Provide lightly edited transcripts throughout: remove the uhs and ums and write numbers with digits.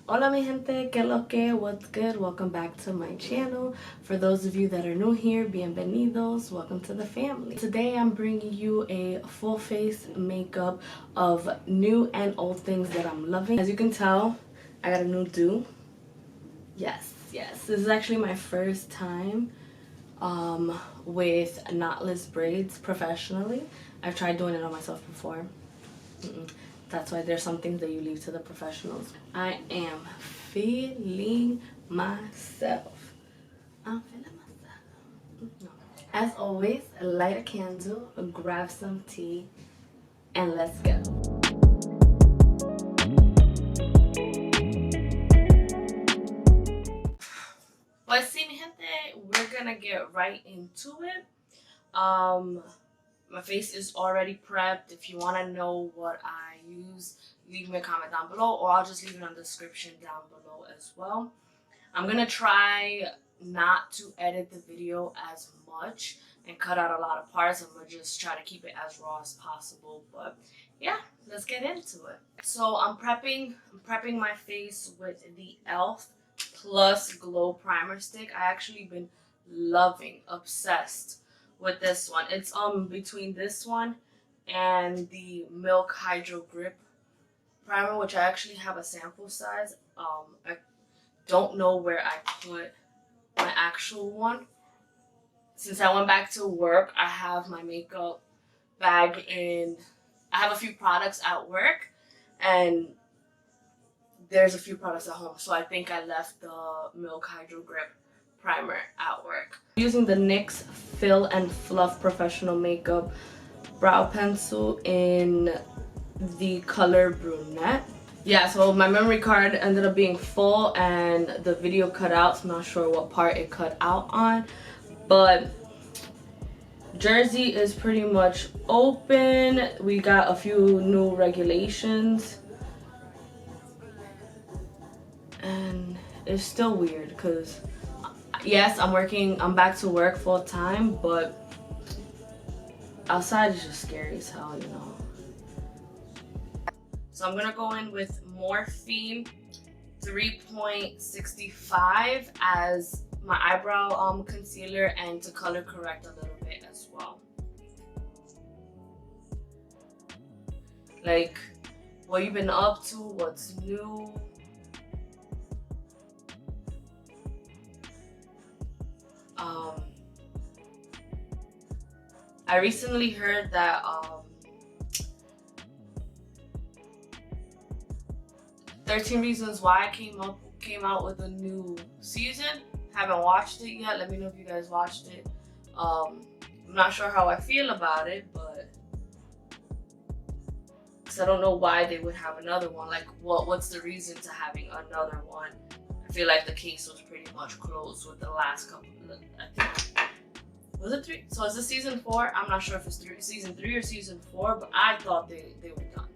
Hola mi gente, que lo que, what's good? Welcome back to my channel. For those of you that are new here, bienvenidos, welcome to the family. Today I'm bringing you a full face makeup of new and old things that I'm loving. As you can tell, I got a new do. Yes, this is actually my first time with knotless braids professionally. I've tried doing it on myself before. That's why there's some things that you leave to the professionals. I am feeling myself. I'm feeling myself. As always, light a candle, grab some tea, and let's go. Pues sí, mi gente, we're gonna get right into it. My face is already prepped. If you want to know what I use, leave me a comment down below, or I'll just leave it in the description down below as well. I'm gonna try not to edit the video as much and cut out a lot of parts. I'm gonna just try to keep it as raw as possible. But yeah, let's get into it. So I'm prepping my face with the e.l.f. Plus Glow Primer Stick. I actually been loving, obsessed with this one. It's between this one and the Milk Hydro Grip Primer, which I actually have a sample size. I don't know where I put my actual one. Since I went back to work, I have my makeup bag and I have a few products at work and there's a few products at home. So I think I left the Milk Hydro Grip Primer at work. I'm using the NYX Fill and Fluff Professional Makeup Brow Pencil in the color Brunette. Yeah, so my memory card ended up being full and the video cut out, so I'm not sure what part it cut out on. But Jersey is pretty much open. We got a few new regulations. And it's still weird because, yes, I'm back to work full time, but outside is just scary as hell, you know. So I'm gonna go in with Morphe 3.65 as my eyebrow concealer and to color correct a little bit as well. Like, what you've been up to, what's new. I recently heard that 13 Reasons Why came out with a new season. Haven't watched it yet. Let me know if you guys watched it. I'm not sure how I feel about it, but because I don't know why they would have another one. Like, what's the reason to having another one? I feel like the case was pretty much closed with the last couple. I think, was it 3? So is this season 4? I'm not sure if it's season 3 or season 4, but I thought they were done.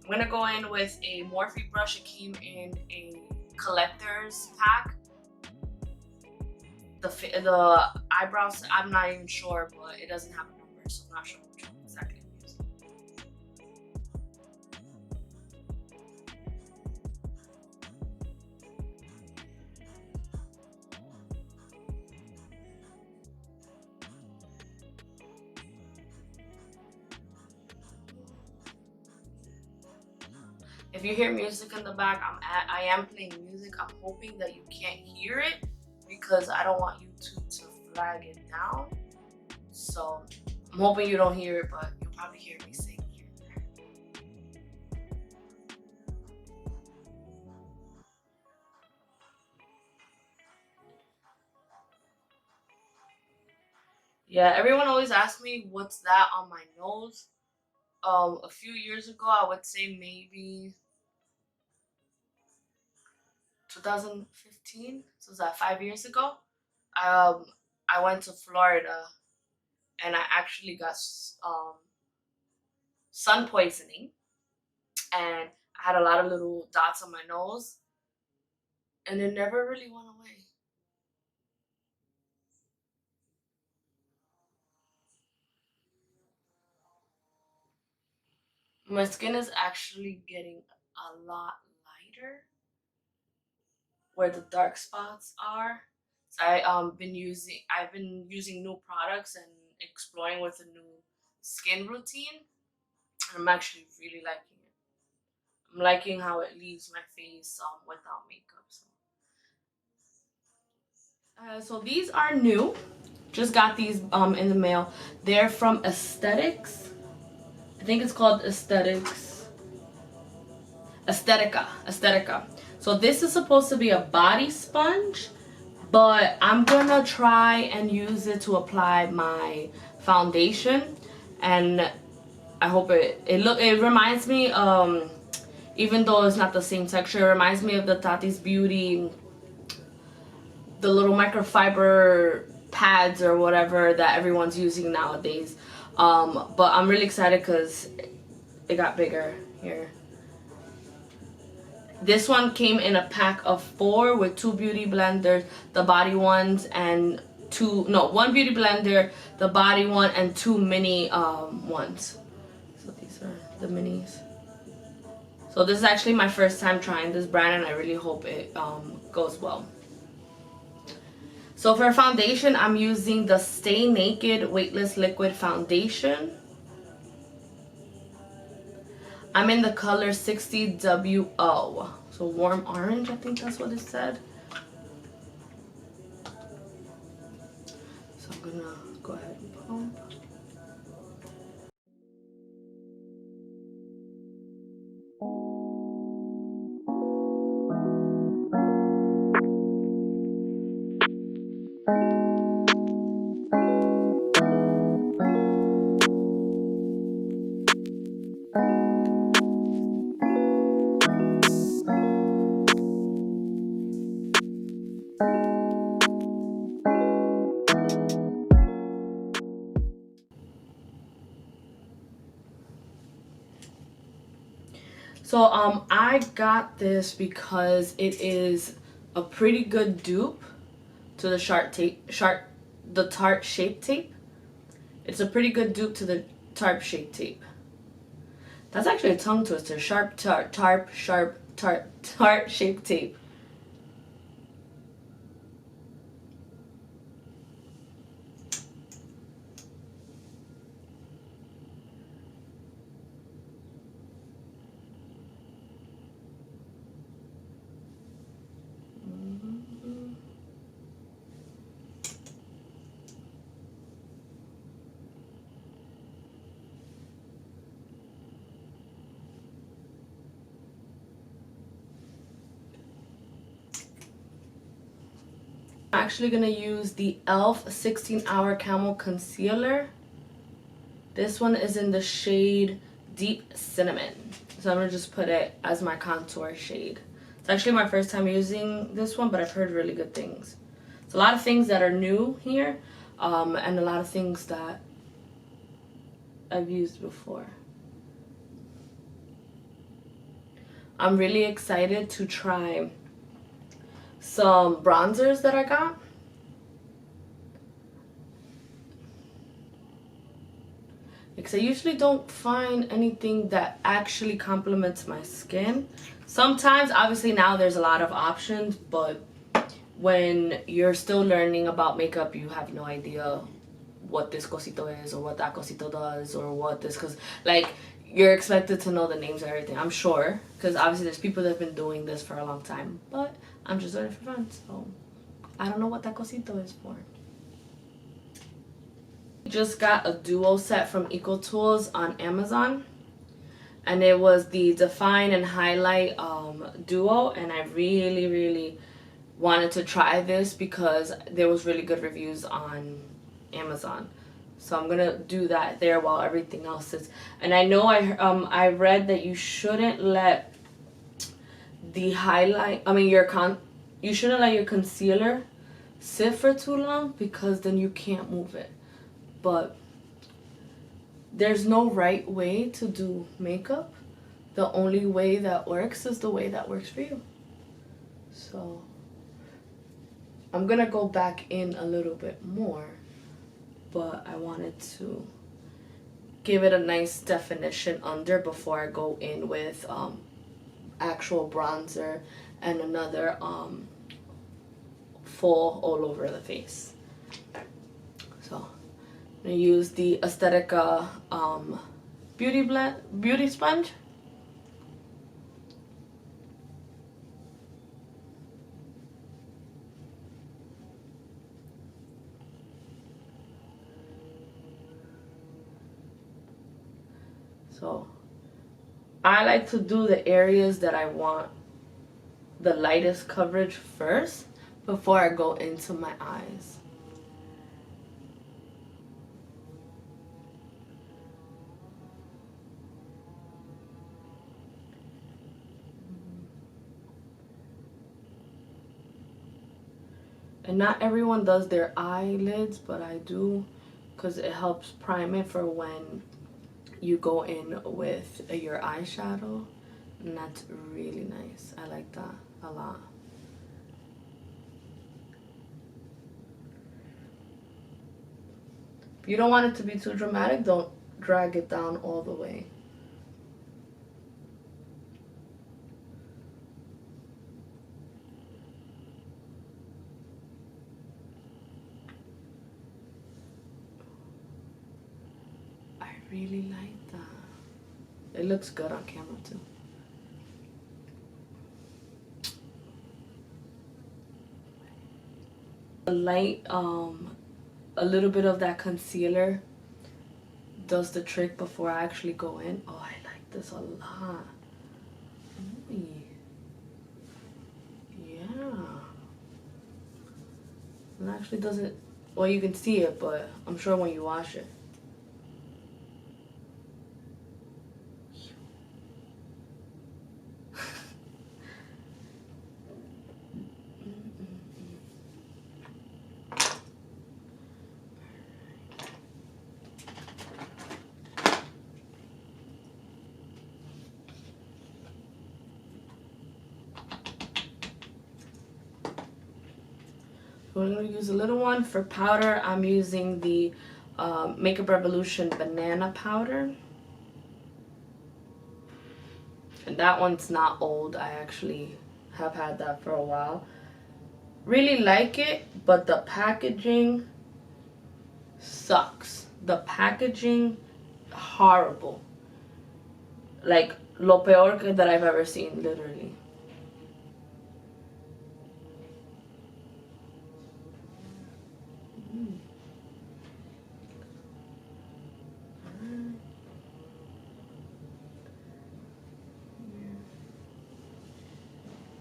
I'm gonna go in with a Morphe brush. It came in a collector's pack. The eyebrows, I'm not even sure, but it doesn't have a number, so I'm not sure which one exactly I'm using. If you hear music in the back, I am playing music. I'm hoping that you can't hear it because I don't want YouTube to flag it down. So I'm hoping you don't hear it, but you'll probably hear me sing here and there. Yeah, everyone always asks me what's that on my nose. A few years ago, I would say maybe 2015. So was that 5 years ago? I went to Florida and I actually got sun poisoning, and I had a lot of little dots on my nose, and it never really went away. My skin is actually getting a lot lighter where the dark spots are. So I've been using new products and exploring with a new skin routine. I'm actually really liking it. I'm liking how it leaves my face without makeup. So these are new. Just got these in the mail. They're from Aesthetics. I think it's called Aesthetica. So this is supposed to be a body sponge, but I'm gonna try and use it to apply my foundation, and I hope it reminds me, even though it's not the same texture, it reminds me of the Tati's Beauty, the little microfiber pads or whatever that everyone's using nowadays. But I'm really excited because it got bigger here. This one came in a pack of 4 with 2 beauty blenders, the body ones, and 1 beauty blender, the body one, and 2 mini ones. So these are the minis. So this is actually my first time trying this brand, and I really hope it goes well. So for foundation, I'm using the Stay Naked Weightless Liquid Foundation. I'm in the color 60WO. So warm orange, I think that's what it said. So I'm gonna go ahead and pump. So I got this because it is a pretty good dupe to the Tarte Shape Tape. It's a pretty good dupe to the Tarte Shape Tape. That's actually a tongue twister. Tarte Shape Tape. I'm actually gonna use the e.l.f. 16-Hour Camel Concealer. This one is in the shade Deep Cinnamon. So I'm gonna just put it as my contour shade. It's actually my first time using this one, but I've heard really good things. It's a lot of things that are new here, and a lot of things that I've used before. I'm really excited to try some bronzers that I got. Because I usually don't find anything that actually complements my skin. Sometimes, obviously now there's a lot of options, but when you're still learning about makeup, you have no idea what this cosito is or what that cosito does or what this, because like you're expected to know the names of everything, I'm sure, because obviously there's people that have been doing this for a long time, but I'm just doing it for fun, so I don't know what that cosito is for. Just got a duo set from EcoTools on Amazon, and it was the Define and Highlight duo, and I really wanted to try this because there was really good reviews on Amazon. So I'm gonna do that there while everything else is. And I know I read that you shouldn't let the highlight, you shouldn't let your concealer sit for too long, because then you can't move it. But there's no right way to do makeup. The only way that works is the way that works for you. So I'm gonna go back in a little bit more, but I wanted to give it a nice definition under before I go in with actual bronzer and another full all over the face. So I'm gonna use the Aesthetica beauty sponge. So I like to do the areas that I want the lightest coverage first before I go into my eyes. And not everyone does their eyelids, but I do because it helps prime it for when you go in with your eyeshadow, and that's really nice. I like that a lot. If you don't want it to be too dramatic, don't drag it down all the way. I really like that. It looks good on camera too. A light, a little bit of that concealer does the trick before I actually go in. Oh, I like this a lot. Ooh. Yeah. It actually doesn't, well, you can see it, but I'm sure when you wash it. We're going to use a little one. For powder, I'm using the Makeup Revolution Banana Powder. And that one's not old. I actually have had that for a while. Really like it, but the packaging sucks. The packaging, horrible. Like, lo peor that I've ever seen, literally.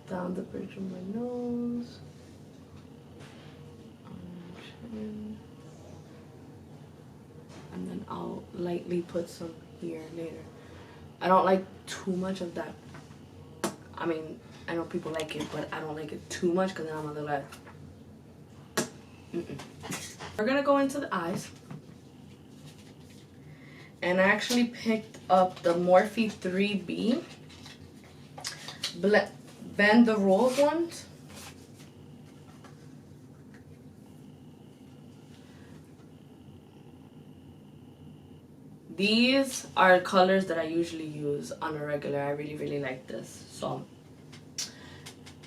Down the bridge of my nose, and then I'll lightly put some here later. I don't like too much of that. I mean, I know people like it, but I don't like it too much because then I'm gonna look like We're gonna go into the eyes, and I actually picked up the Morphe 3B Bend the Rules ones. These are colors that I usually use on a regular. I really like this. So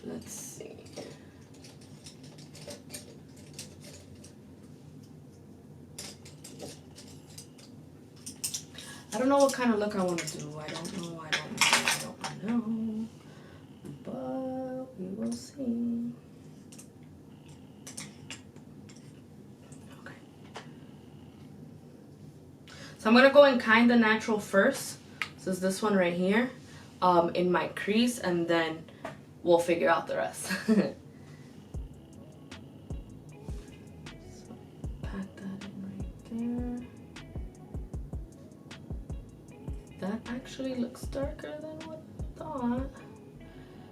let's see. I don't know what kind of look I want to do. I don't know. But we will see. Okay. So I'm going to go in Kinda Natural first. This is this one right here. In my crease, and then we'll figure out the rest. So pack that in right there. That actually looks darker than what I thought.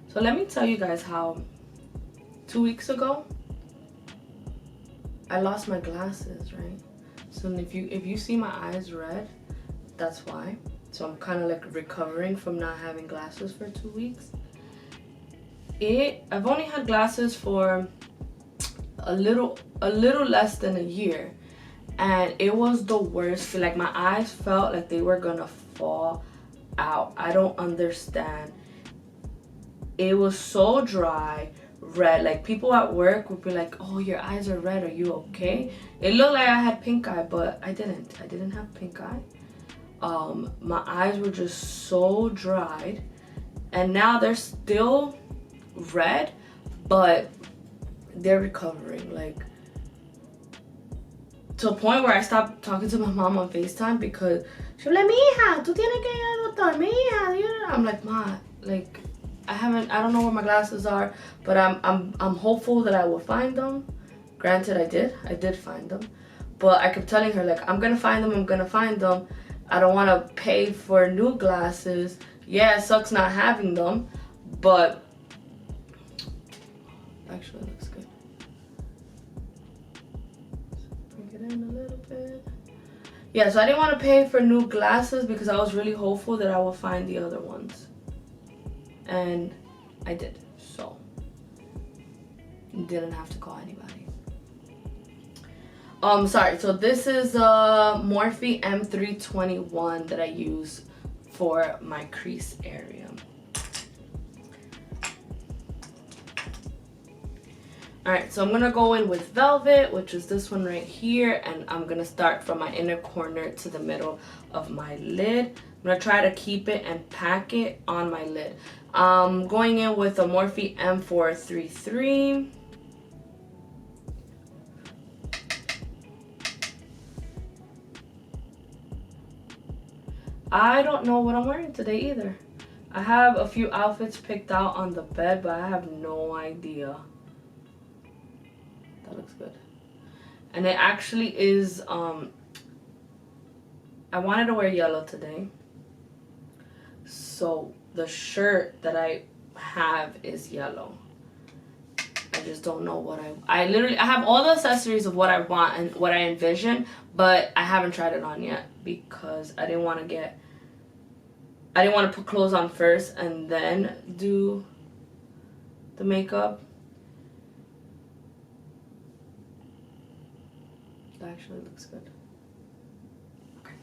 So let me tell you guys how 2 weeks ago I lost my glasses, right? So if you see my eyes red, that's why. So I'm kind of like recovering from not having glasses for 2 weeks. I've only had glasses for a little less than a year, and it was the worst. Like my eyes felt like they were gonna fall out. I don't understand. It was so dry, red. Like people at work would be like, oh, your eyes are red, are you okay? It looked like I had pink eye, but I didn't have pink eye. My eyes were just so dried, and now they're still red, but they're recovering. Like, to a point where I stopped talking to my mom on FaceTime because she was like, mi hija, tú tienes que ir al doctor, mi hija. I'm like, ma, like, I don't know where my glasses are, but I'm hopeful that I will find them. Granted, I did find them, but I kept telling her, like, I'm gonna find them. I don't want to pay for new glasses. Yeah, it sucks not having them, but actually it looks good. Bring it in a little bit. Yeah, so I didn't want to pay for new glasses because I was really hopeful that I would find the other ones. And I did, so didn't have to call anybody. Sorry, so this is a Morphe M321 that I use for my crease area. Alright, so I'm gonna go in with Velvet, which is this one right here, and I'm gonna start from my inner corner to the middle of my lid. I'm gonna try to keep it and pack it on my lid. Going in with a Morphe M433. I don't know what I'm wearing today either. I have a few outfits picked out on the bed, but I have no idea. That looks good. And it actually is, I wanted to wear yellow today. So the shirt that I have is yellow. I just don't know what I have all the accessories of what I want and what I envision, but I haven't tried it on yet because I didn't want to put clothes on first and then do the makeup. That actually looks good. Okay.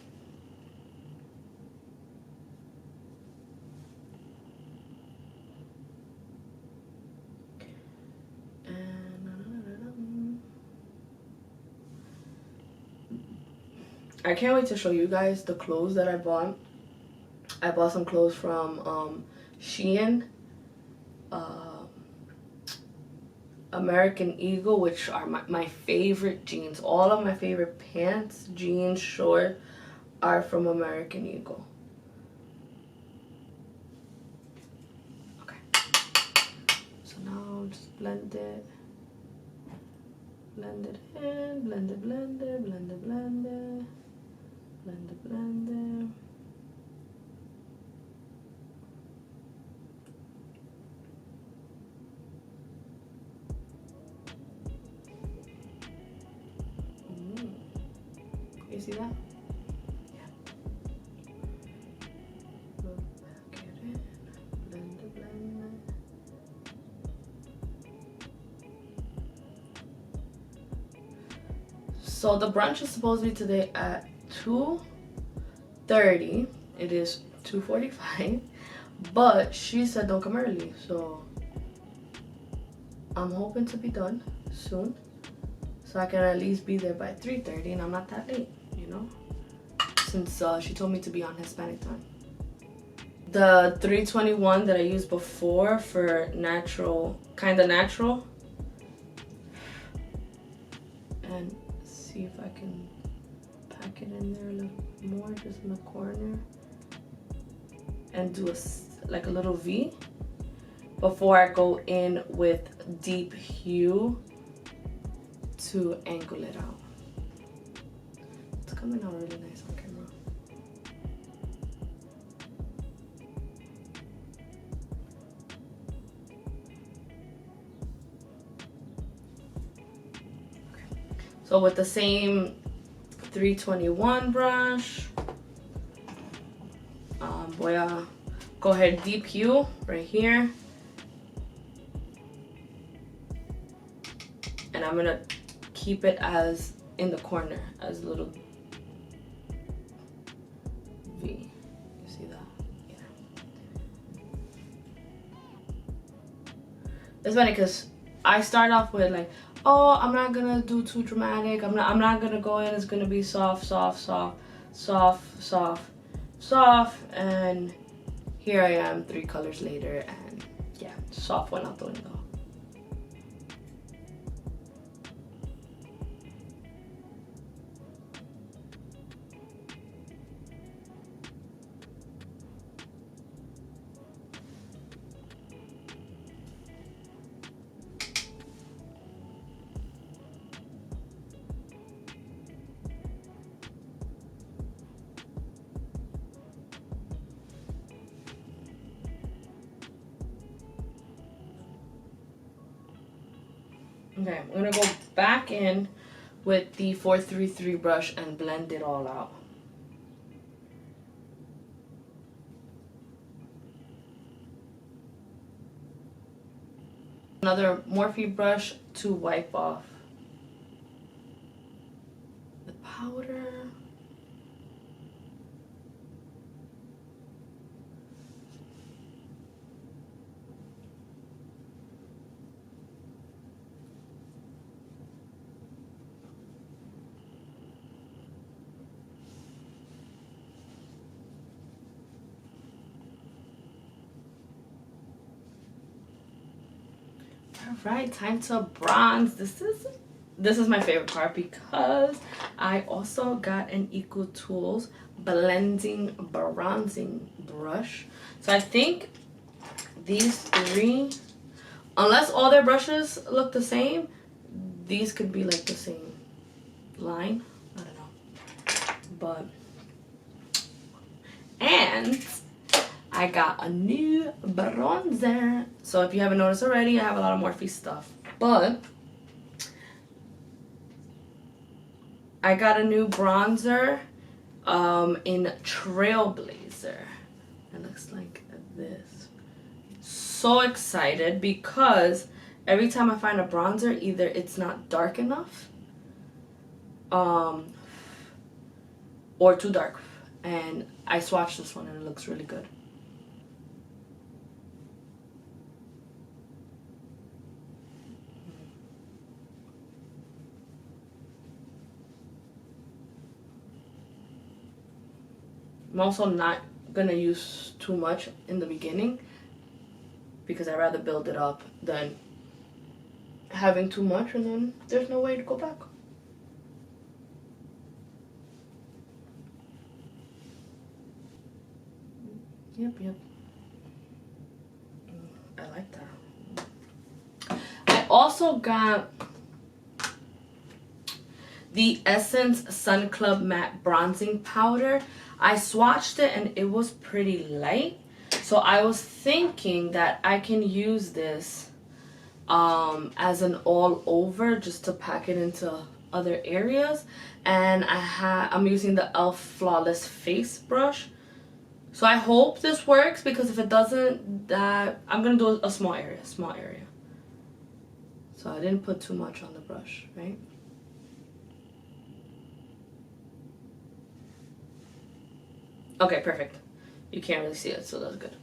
I can't wait to show you guys the clothes that I bought. I bought some clothes from Shein, American Eagle, which are my favorite jeans. All of my favorite pants, jeans, shorts are from American Eagle. Okay. So now just blend it. Blend it in, blend it, blend it, blend it, blend it. Blend it, blend it. You see that? Yeah. Pack it in, blend it, blend it. So the brunch is supposed to be today at 2:30. It is 2:45, but she said don't come early, so I'm hoping to be done soon so I can at least be there by 3:30 and I'm not that late, you know, since she told me to be on Hispanic time. The 321 that I used before for natural, kinda natural, and see if I can pack it in there a little more, just in the corner, and do like a little V before I go in with deep hue to angle it out. It's coming out really nice on camera. Okay. So with the same 321 brush, voy a coger deep hue right here, and I'm gonna keep it as in the corner as a little V. You see that? Yeah. It's funny because I start off with like, oh, I'm not gonna do too dramatic. I'm not gonna go in. It's gonna be soft, soft, soft, soft, soft, soft, and here I am 3 colors later, and yeah, soft went out the window. Okay, I'm gonna go back in with the 433 brush and blend it all out. Another Morphe brush to wipe off the powder. Alright, time to bronze. This is my favorite part because I also got an Equal Tools blending bronzing brush. So I think these 3, unless all their brushes look the same, these could be like the same line. I don't know. But, and I got a new bronzer. So if you haven't noticed already, I have a lot of Morphe stuff. But I got a new bronzer in Trailblazer. It looks like this. So excited because every time I find a bronzer, either it's not dark enough or too dark. And I swatched this one and it looks really good. I'm also not gonna use too much in the beginning because I'd rather build it up than having too much and then there's no way to go back. Yep. I like that. I also got the Essence Sun Club Matte Bronzing Powder. I swatched it and it was pretty light. So I was thinking that I can use this as an all over just to pack it into other areas. And I'm using the e.l.f. Flawless Face Brush. So I hope this works because if it doesn't, I'm going to do a small area. So I didn't put too much on the brush, right? Okay, perfect. You can't really see it, so that's good.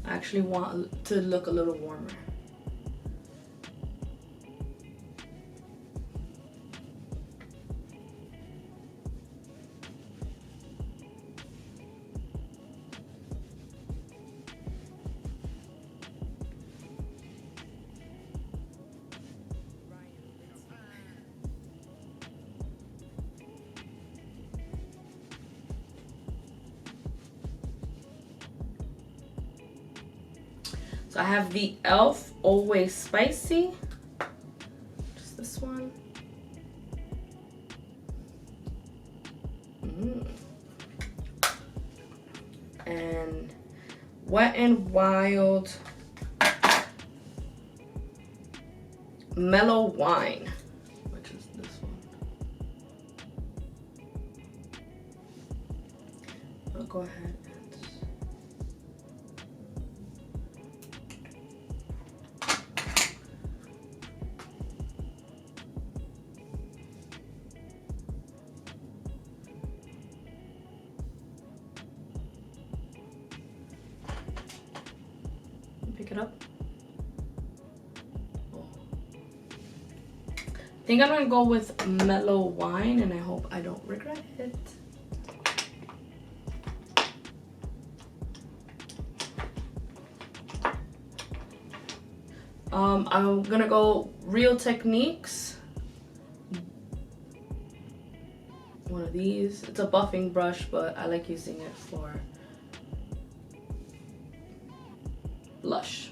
I actually want to look a little warmer. So I have the e.l.f. Always Spicy, just this one. and Wet n Wild Mellow Wine, which is this one. I'll go ahead and pick it up. I think I'm gonna go with Mellow Wine, and I hope I don't regret it. I'm gonna go Real Techniques. One of these. It's a buffing brush, but I like using it for blush.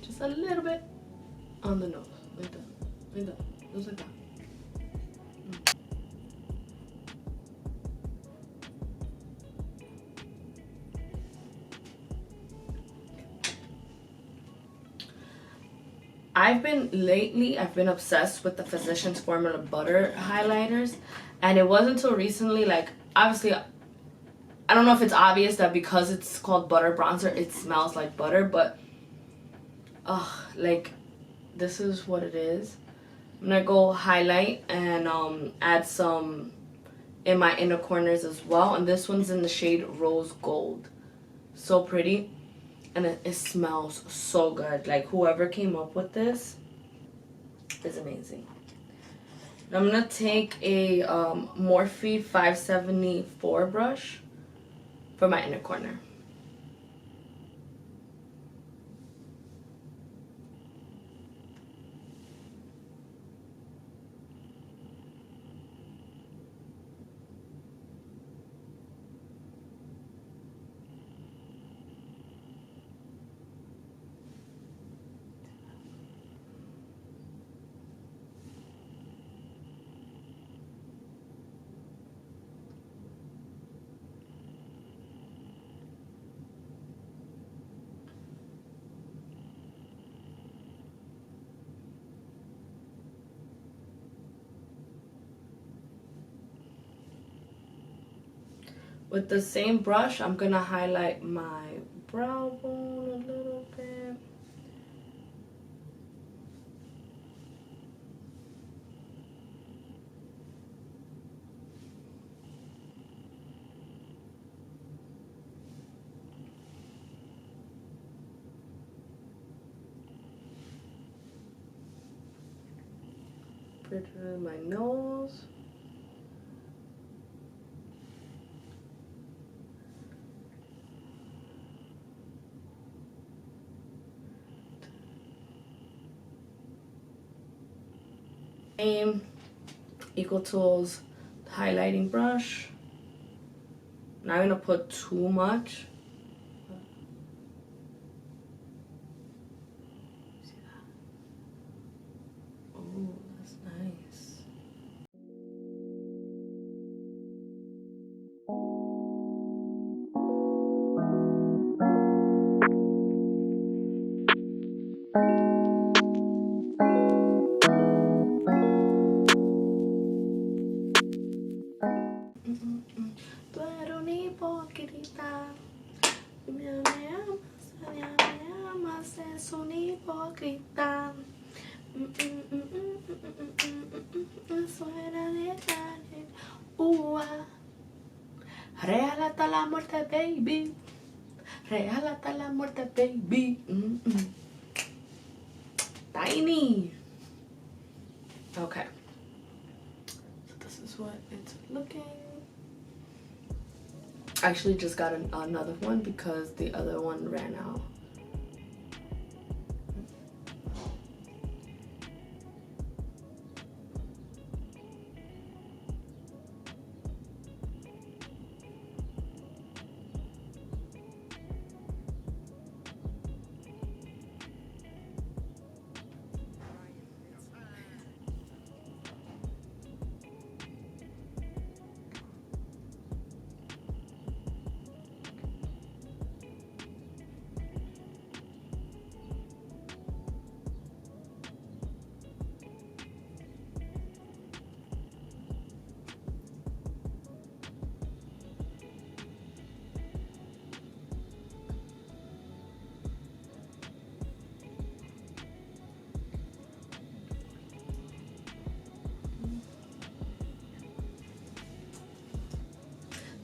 Just a little bit on the nose, like that, like that, just like that. I've been obsessed with the Physicians Formula Butter highlighters, and it wasn't until recently, like, obviously, I don't know if it's obvious that because it's called butter bronzer, it smells like butter, but, like, this is what it is. I'm gonna go highlight and add some in my inner corners as well, and this one's in the shade Rose Gold. So pretty. And it smells so good. Like, whoever came up with this is amazing. I'm gonna take a Morphe 574 brush for my inner corner. With the same brush, I'm gonna highlight my brow bone a little bit. Put it in my nose. Equal Tools highlighting brush. Not gonna put too much. See that? Oh, that's nice. Tú eres una hipócrita. Me amas, es un hipócrita. Eso era de carne. Real hasta la muerte, baby. Real hasta la muerte, baby. Tiny. Okay. So this is what it's looking. I actually just got another one because the other one ran out.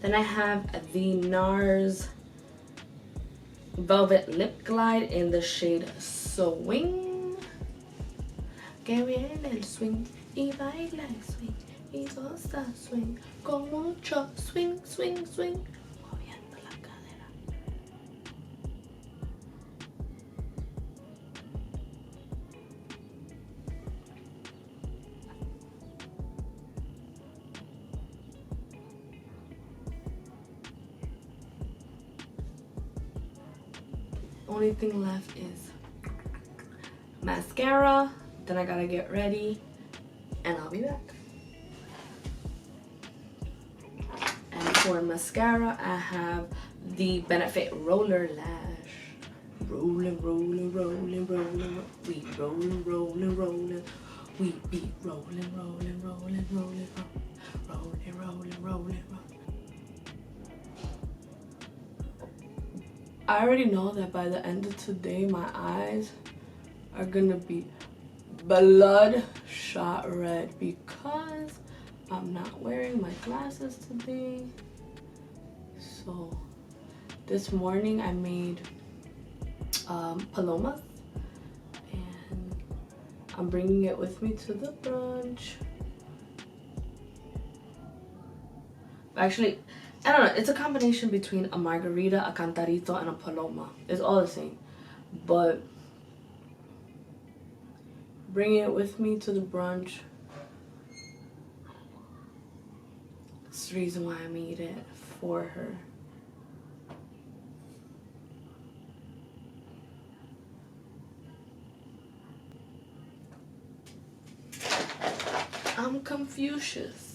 Then I have the NARS Velvet Lip Glide in the shade Swing. Que bien el swing y baila el swing y goza swing con mucho swing, swing, swing. Moviendo la cadera. Only thing left is mascara. Then I gotta get ready and I'll be back. And for mascara, I have the Benefit Roller Lash. Rolling, rolling, rolling, rolling. We rolling, rolling, rolling. We be rolling, rolling, rolling, rolling, rolling, rolling, rolling, rolling. I already know that by the end of today, my eyes are gonna be bloodshot red because I'm not wearing my glasses today. So this morning I made palomas and I'm bringing it with me to the brunch. Actually, I don't know, it's a combination between a margarita, a cantarito, and a paloma. It's all the same, but bringing it with me to the brunch. That's the reason why I made it for her. I'm Confucius.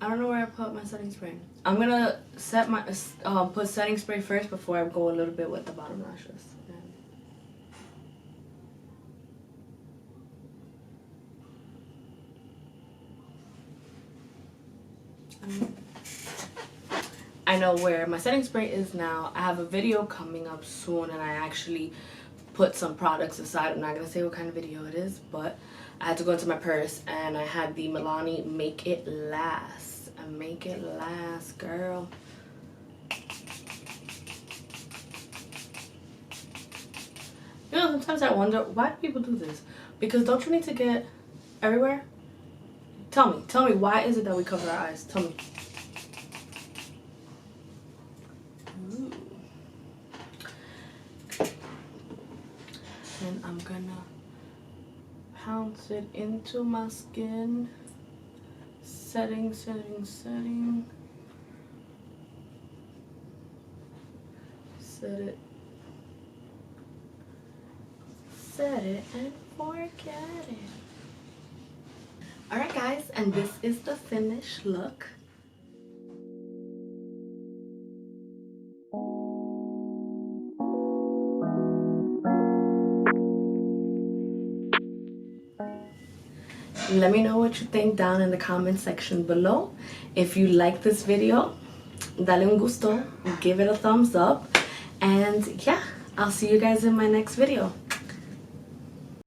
I don't know where I put my setting spray. I'm gonna set my put setting spray first before I go a little bit with the bottom lashes. I know where my setting spray is now. I have a video coming up soon and I actually put some products aside. I'm not gonna say what kind of video it is, but I had to go into my purse and I had the Milani Make It Last. And make it last, girl. You know, sometimes I wonder why do people do this? Because don't you need to get everywhere? Tell me, why is it that we cover our eyes? Tell me. Ooh. And I'm gonna pounce it into my skin. Setting, setting, setting. Set it. Set it and forget it. Alright guys, and this is the finished look. Let me know what you think down in the comment section below. If you like this video, dale un gusto, give it a thumbs up, and yeah, I'll see you guys in my next video.